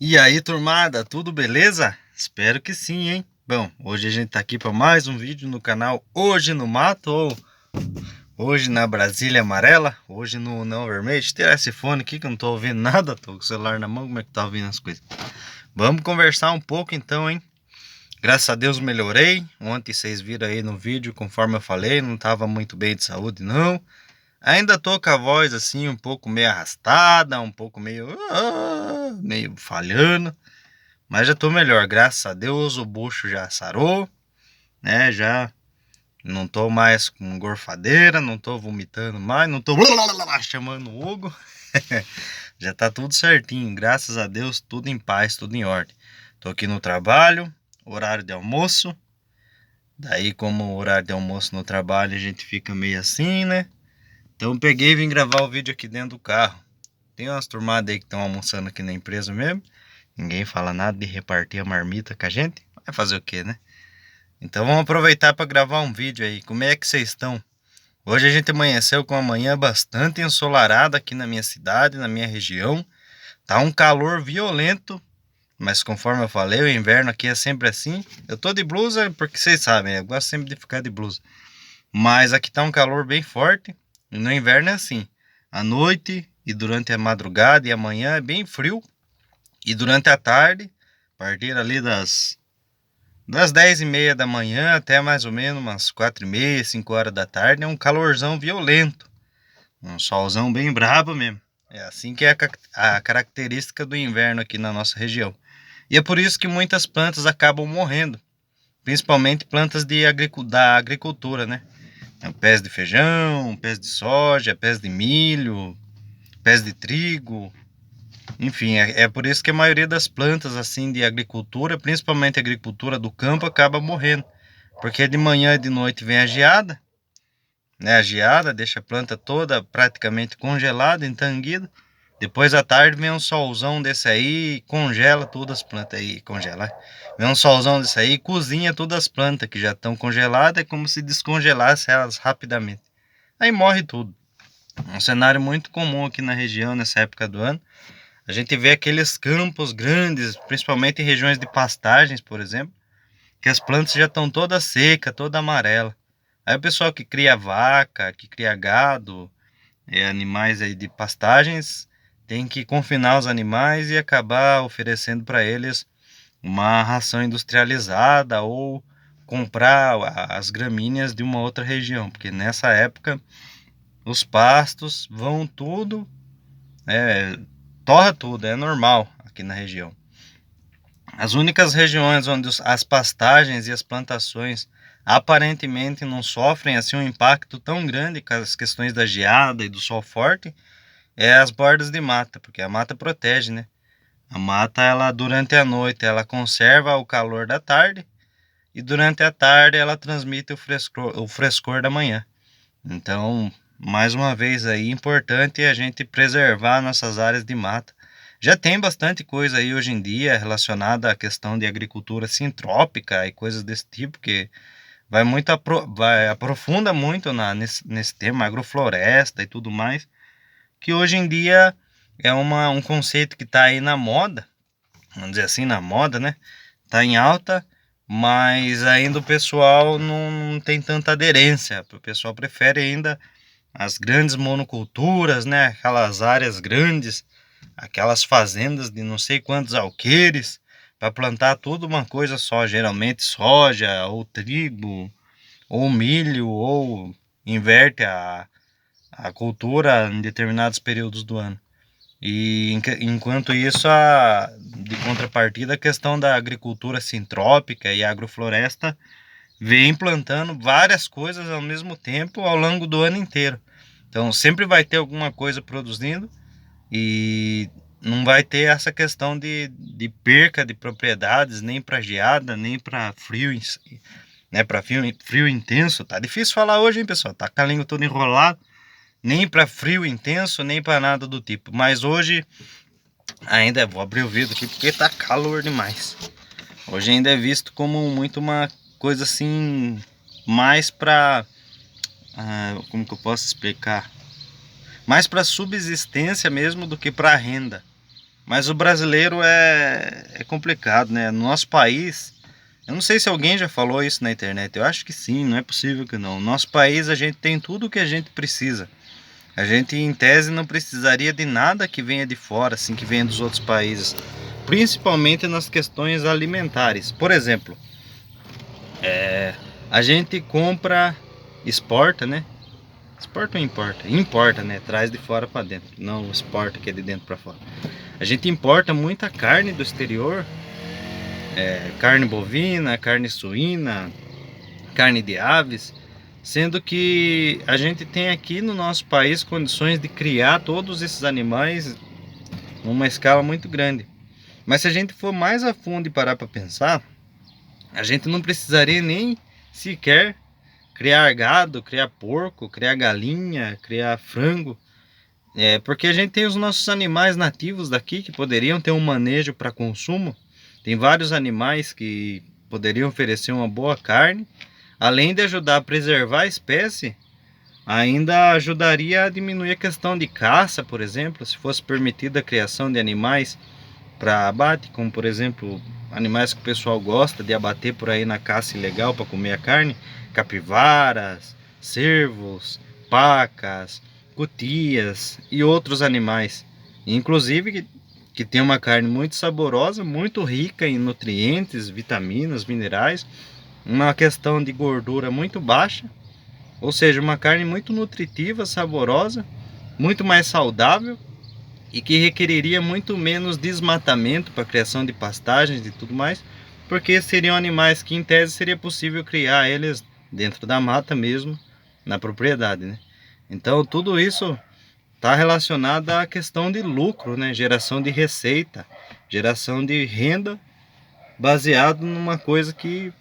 E aí, turmada, tudo beleza? Espero que sim, hein? Bom, hoje a gente tá aqui para mais um vídeo no canal Hoje no Mato, ou hoje na Brasília Amarela, hoje no Não Vermelho. Deixa eu tirar esse fone aqui que eu não tô ouvindo nada, tô com o celular na mão, como é que tá ouvindo as coisas? Vamos conversar um pouco então, hein? Graças a Deus melhorei. Ontem vocês viram aí no vídeo, conforme eu falei, não tava muito bem de saúde, não. Ainda tô com a voz assim, um pouco meio arrastada, um pouco meio falhando. Mas já tô melhor, graças a Deus. O bucho já sarou, né? Já não tô mais com gorfadeira, não tô vomitando mais, não tô chamando o Hugo. Já tá tudo certinho, graças a Deus, tudo em paz, tudo em ordem. Tô aqui no trabalho, horário de almoço. Daí, como horário de almoço no trabalho, a gente fica meio assim, né? Então peguei e vim gravar o vídeo aqui dentro do carro. Tem umas turmadas aí que estão almoçando aqui na empresa mesmo. Ninguém fala nada de repartir a marmita com a gente. Vai fazer o quê, né? Então vamos aproveitar para gravar um vídeo aí. Como é que vocês estão? Hoje a gente amanheceu com uma manhã bastante ensolarada aqui na minha cidade, na minha região. Tá um calor violento, mas conforme eu falei, o inverno aqui é sempre assim. Eu tô de blusa porque vocês sabem, eu gosto sempre de ficar de blusa. Mas aqui tá um calor bem forte. E no inverno é assim. À noite e durante a madrugada e amanhã é bem frio. E durante a tarde, a partir ali das 10h30 da manhã até mais ou menos umas 4h30, 5 horas da tarde, é um calorzão violento. Um solzão bem brabo mesmo. É assim que é a característica do inverno aqui na nossa região. E é por isso que muitas plantas acabam morrendo. Principalmente plantas da agricultura, né? Pés de feijão, pés de soja, pés de milho, pés de trigo. Enfim, é por isso que a maioria das plantas assim de agricultura, principalmente a agricultura do campo, acaba morrendo. Porque de manhã e de noite vem a geada, né? A geada deixa a planta toda praticamente congelada, entanguida. Depois à tarde vem um solzão desse aí, congela todas as plantas aí, congela. Vem um solzão desse aí, cozinha todas as plantas que já estão congeladas, é como se descongelasse elas rapidamente. Aí morre tudo. Um cenário muito comum aqui na região nessa época do ano. A gente vê aqueles campos grandes, principalmente em regiões de pastagens, por exemplo, que as plantas já estão toda seca, toda amarela. Aí o pessoal que cria vaca, que cria gado, animais aí de pastagens, tem que confinar os animais e acabar oferecendo para eles uma ração industrializada ou comprar as gramíneas de uma outra região, porque nessa época os pastos vão tudo, é, torra tudo, é normal aqui na região. As únicas regiões onde as pastagens e as plantações aparentemente não sofrem assim um impacto tão grande com as questões da geada e do sol forte é as bordas de mata, porque a mata protege, né? A mata, ela durante a noite, ela conserva o calor da tarde e durante a tarde ela transmite o frescor da manhã. Então, mais uma vez aí, importante a gente preservar nossas áreas de mata. Já tem bastante coisa aí hoje em dia relacionada à questão de agricultura sintrópica e coisas desse tipo, que vai aprofunda muito nesse tema, agrofloresta e tudo mais, que hoje em dia é um conceito que está aí na moda, vamos dizer assim, na moda, né? Está em alta, mas ainda o pessoal não tem tanta aderência. O pessoal prefere ainda as grandes monoculturas, né? Aquelas áreas grandes, aquelas fazendas de não sei quantos alqueires, para plantar tudo uma coisa só, geralmente soja, ou trigo, ou milho, ou inverte a cultura em determinados períodos do ano. E enquanto isso, de contrapartida, a questão da agricultura sintrópica e agrofloresta vem plantando várias coisas ao mesmo tempo ao longo do ano inteiro. Então sempre vai ter alguma coisa produzindo e não vai ter essa questão de perca de propriedades, nem para geada, nem para frio, né, para frio intenso. Tá difícil falar hoje, hein, pessoal? Tá com a língua toda enrolada. Nem para frio intenso, nem para nada do tipo. Mas hoje ainda vou abrir o vidro aqui porque tá calor demais. Hoje ainda é visto como muito uma coisa assim, mais para, como que eu posso explicar? Mais para subsistência mesmo do que para renda. Mas o brasileiro é complicado, né? No nosso país, eu não sei se alguém já falou isso na internet, eu acho que sim, não é possível que não. No nosso país a gente tem tudo o que a gente precisa. A gente, em tese, não precisaria de nada que venha de fora, assim, que venha dos outros países. Principalmente nas questões alimentares. Por exemplo, a gente compra, exporta, né? Exporta ou importa? Importa, né? Traz de fora para dentro, não exporta que é de dentro para fora. A gente importa muita carne do exterior, carne bovina, carne suína, carne de aves, sendo que a gente tem aqui no nosso país condições de criar todos esses animais numa escala muito grande. Mas se a gente for mais a fundo e parar para pensar, a gente não precisaria nem sequer criar gado, criar porco, criar galinha, criar frango. Porque a gente tem os nossos animais nativos daqui que poderiam ter um manejo para consumo. Tem vários animais que poderiam oferecer uma boa carne. Além de ajudar a preservar a espécie, ainda ajudaria a diminuir a questão de caça, por exemplo, se fosse permitida a criação de animais para abate, como por exemplo, animais que o pessoal gosta de abater por aí na caça ilegal para comer a carne, capivaras, cervos, pacas, cutias e outros animais. Inclusive que tem uma carne muito saborosa, muito rica em nutrientes, vitaminas, minerais, uma questão de gordura muito baixa, ou seja, uma carne muito nutritiva, saborosa, muito mais saudável e que requeriria muito menos desmatamento para a criação de pastagens e tudo mais, porque seriam animais que em tese seria possível criar eles dentro da mata mesmo, na propriedade, né? Então tudo isso está relacionado à questão de lucro, né? Geração de receita, geração de renda, baseado numa coisa que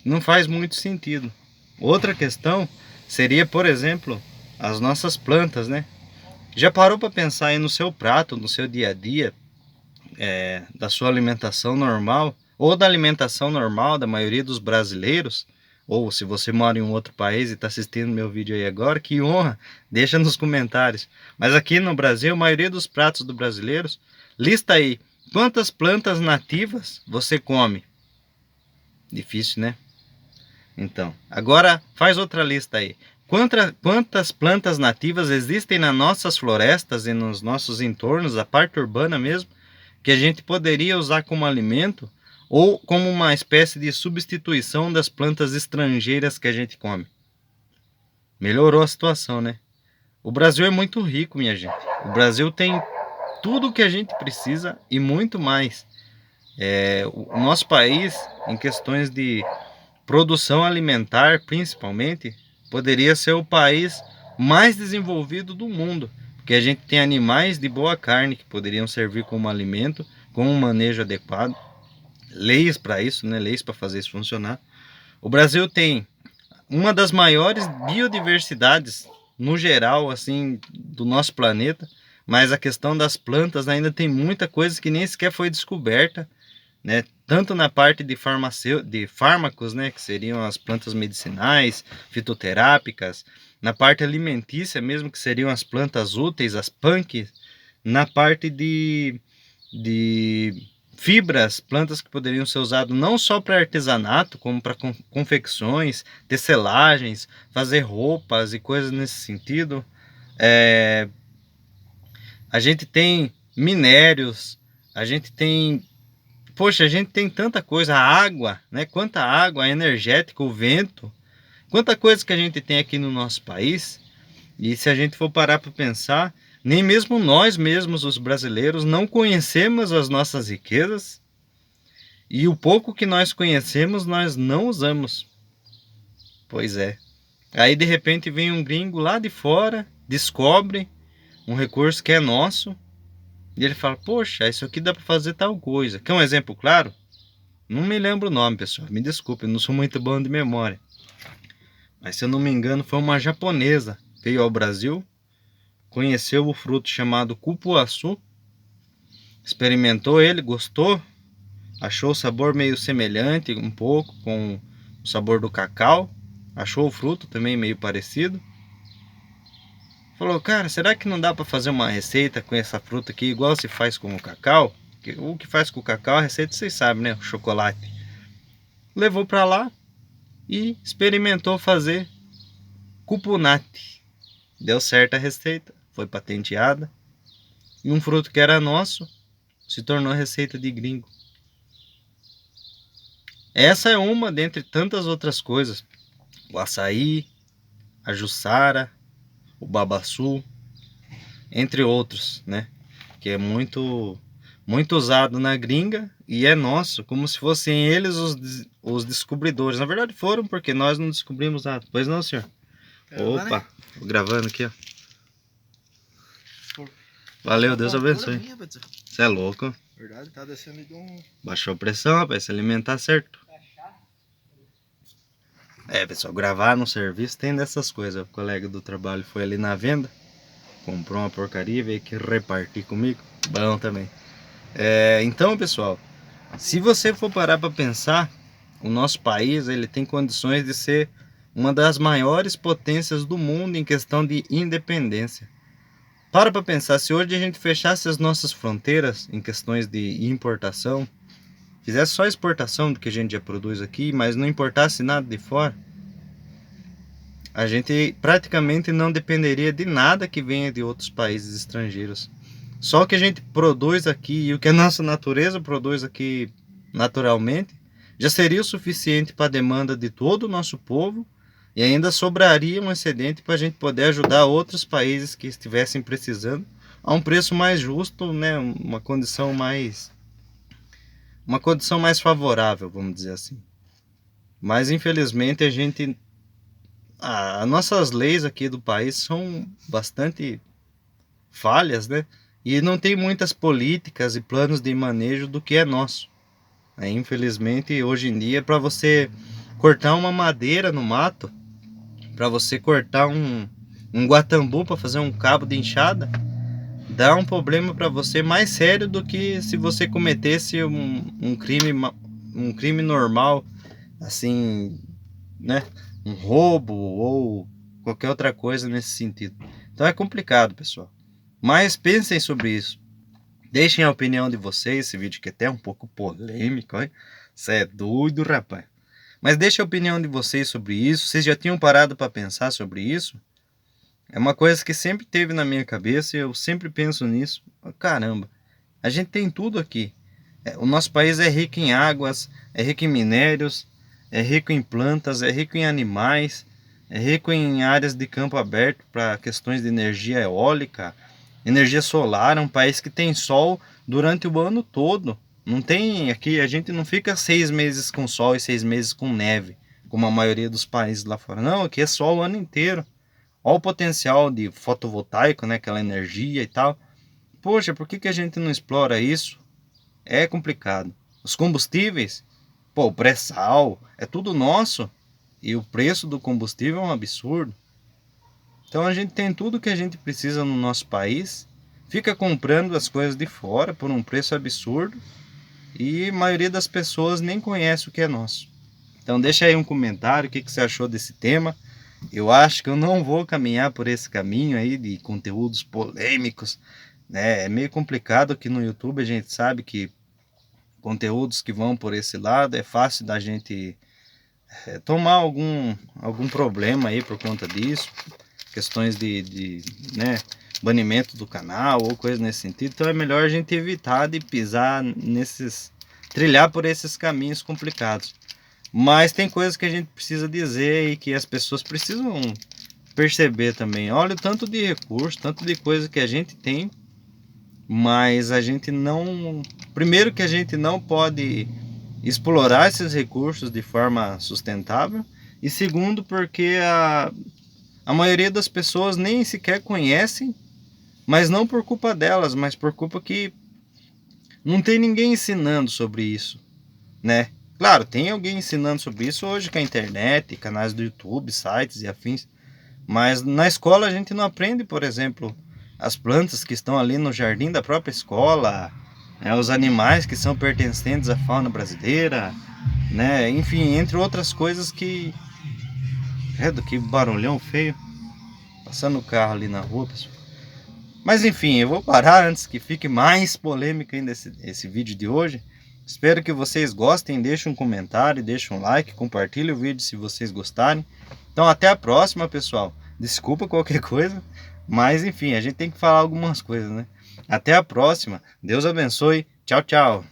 não faz muito sentido. Outra questão seria, por exemplo, as nossas plantas, né? Já parou para pensar aí no seu prato, no seu dia a dia, da sua alimentação normal, ou da alimentação normal da maioria dos brasileiros? Ou se você mora em um outro país e está assistindo meu vídeo aí agora, que honra, deixa nos comentários. Mas aqui no Brasil, a maioria dos pratos dos brasileiros, lista aí, quantas plantas nativas você come? Difícil, né? Então, agora faz outra lista aí. Quantas plantas nativas existem nas nossas florestas e nos nossos entornos, a parte urbana mesmo, que a gente poderia usar como alimento ou como uma espécie de substituição das plantas estrangeiras que a gente come? Melhorou a situação, né? O Brasil é muito rico, minha gente. O Brasil tem tudo o que a gente precisa e muito mais. O nosso país, em questões de produção alimentar, principalmente, poderia ser o país mais desenvolvido do mundo, porque a gente tem animais de boa carne que poderiam servir como alimento, com um manejo adequado, leis para isso, né? Leis para fazer isso funcionar. O Brasil tem uma das maiores biodiversidades no geral, assim, do nosso planeta, mas a questão das plantas ainda tem muita coisa que nem sequer foi descoberta, né? Tanto na parte de fármacos, né, que seriam as plantas medicinais, fitoterápicas, na parte alimentícia mesmo, que seriam as plantas úteis, as punks, na parte de fibras, plantas que poderiam ser usadas não só para artesanato, como para confecções, tecelagens, fazer roupas e coisas nesse sentido. A gente tem minérios, a gente tem... Poxa, a gente tem tanta coisa, a água, né? Quanta água, a energética, o vento, quanta coisa que a gente tem aqui no nosso país. E se a gente for parar para pensar, nem mesmo nós mesmos, os brasileiros, não conhecemos as nossas riquezas. E o pouco que nós conhecemos, nós não usamos. Pois é. Aí de repente vem um gringo lá de fora, descobre um recurso que é nosso, e ele fala, poxa, isso aqui dá para fazer tal coisa. Quer um exemplo claro? Não me lembro o nome, pessoal. Me desculpe, eu não sou muito bom de memória. Mas se eu não me engano, foi uma japonesa. Veio ao Brasil, conheceu o fruto chamado cupuaçu, experimentou ele, gostou, achou o sabor meio semelhante, um pouco com o sabor do cacau. Achou o fruto também meio parecido. falou, cara, será que não dá para fazer uma receita com essa fruta aqui, igual se faz com o cacau? O que faz com o cacau, a receita vocês sabem, né? O chocolate. Levou para lá e experimentou fazer cupunate. Deu certo a receita, foi patenteada. E um fruto que era nosso se tornou receita de gringo. Essa é uma dentre tantas outras coisas. O açaí, a jussara, o babaçu, entre outros, né? Que é muito usado na gringa e é nosso, como se fossem eles os descobridores. Na verdade foram, porque nós não descobrimos nada. Pois não, senhor? Opa, tô gravando aqui, ó. Valeu, Deus abençoe. Você é louco. Verdade, tá descendo de um... Baixou a pressão, rapaz, se alimentar certo. É, pessoal, gravar no serviço tem dessas coisas. O colega do trabalho foi ali na venda, comprou uma porcaria, veio aqui repartir comigo. Bom também. Então, pessoal, se você for parar para pensar, o nosso país ele tem condições de ser uma das maiores potências do mundo em questão de independência. Para pensar, se hoje a gente fechasse as nossas fronteiras em questões de importação, fizesse só exportação do que a gente já produz aqui, mas não importasse nada de fora, a gente praticamente não dependeria de nada que venha de outros países estrangeiros. Só o que a gente produz aqui e o que a nossa natureza produz aqui naturalmente já seria o suficiente para a demanda de todo o nosso povo e ainda sobraria um excedente para a gente poder ajudar outros países que estivessem precisando a um preço mais justo, né? Uma condição mais favorável, vamos dizer assim. Mas infelizmente as nossas leis aqui do país são bastante falhas, né? E não tem muitas políticas e planos de manejo do que é nosso. Infelizmente, hoje em dia, para você cortar uma madeira no mato, para você cortar um guatambu para fazer um cabo de enxada, dá um problema para você mais sério do que se você cometesse um crime normal, assim, né? Um roubo ou qualquer outra coisa nesse sentido. Então é complicado, pessoal. Mas pensem sobre isso. Deixem a opinião de vocês. Esse vídeo que é até um pouco polêmico, hein? Você é doido, rapaz. Mas deixem a opinião de vocês sobre isso. Vocês já tinham parado para pensar sobre isso? É uma coisa que sempre teve na minha cabeça e eu sempre penso nisso. Caramba, a gente tem tudo aqui. O nosso país é rico em águas, é rico em minérios, é rico em plantas, é rico em animais, é rico em áreas de campo aberto para questões de energia eólica, energia solar. É um país que tem sol durante o ano todo. Não tem aqui, a gente não fica 6 meses com sol e 6 meses com neve, como a maioria dos países lá fora. Não, aqui é sol o ano inteiro. Olha o potencial de fotovoltaico, né? Aquela energia e tal. Poxa, por que a gente não explora isso? É complicado. Os combustíveis, pô, o pré-sal, é tudo nosso. E o preço do combustível é um absurdo. Então a gente tem tudo que a gente precisa no nosso país, fica comprando as coisas de fora por um preço absurdo e a maioria das pessoas nem conhece o que é nosso. Então deixa aí um comentário, o que você achou desse tema. Eu acho que eu não vou caminhar por esse caminho aí de conteúdos polêmicos, né? É meio complicado aqui no YouTube, a gente sabe que conteúdos que vão por esse lado é fácil da gente tomar algum problema aí por conta disso. Questões de né, banimento do canal ou coisa nesse sentido. Então é melhor a gente evitar de pisar trilhar por esses caminhos complicados. Mas tem coisas que a gente precisa dizer e que as pessoas precisam perceber também. Olha o tanto de recurso, tanto de coisa que a gente tem, mas a gente não... Primeiro que a gente não pode explorar esses recursos de forma sustentável. E segundo porque a maioria das pessoas nem sequer conhecem, mas não por culpa delas, mas por culpa que não tem ninguém ensinando sobre isso, né? Claro, tem alguém ensinando sobre isso hoje com a internet, canais do YouTube, sites e afins, mas na escola a gente não aprende, por exemplo, as plantas que estão ali no jardim da própria escola, os animais que são pertencentes à fauna brasileira, né? Enfim, entre outras coisas que... que barulhão feio. Passando o carro ali na rua, pessoal. Mas enfim, eu vou parar antes que fique mais polêmico ainda esse vídeo de hoje. Espero que vocês gostem, deixem um comentário, deixem um like, compartilhem o vídeo se vocês gostarem. Então até a próxima, pessoal. Desculpa qualquer coisa, mas enfim, a gente tem que falar algumas coisas, né? Até a próxima. Deus abençoe. Tchau, tchau.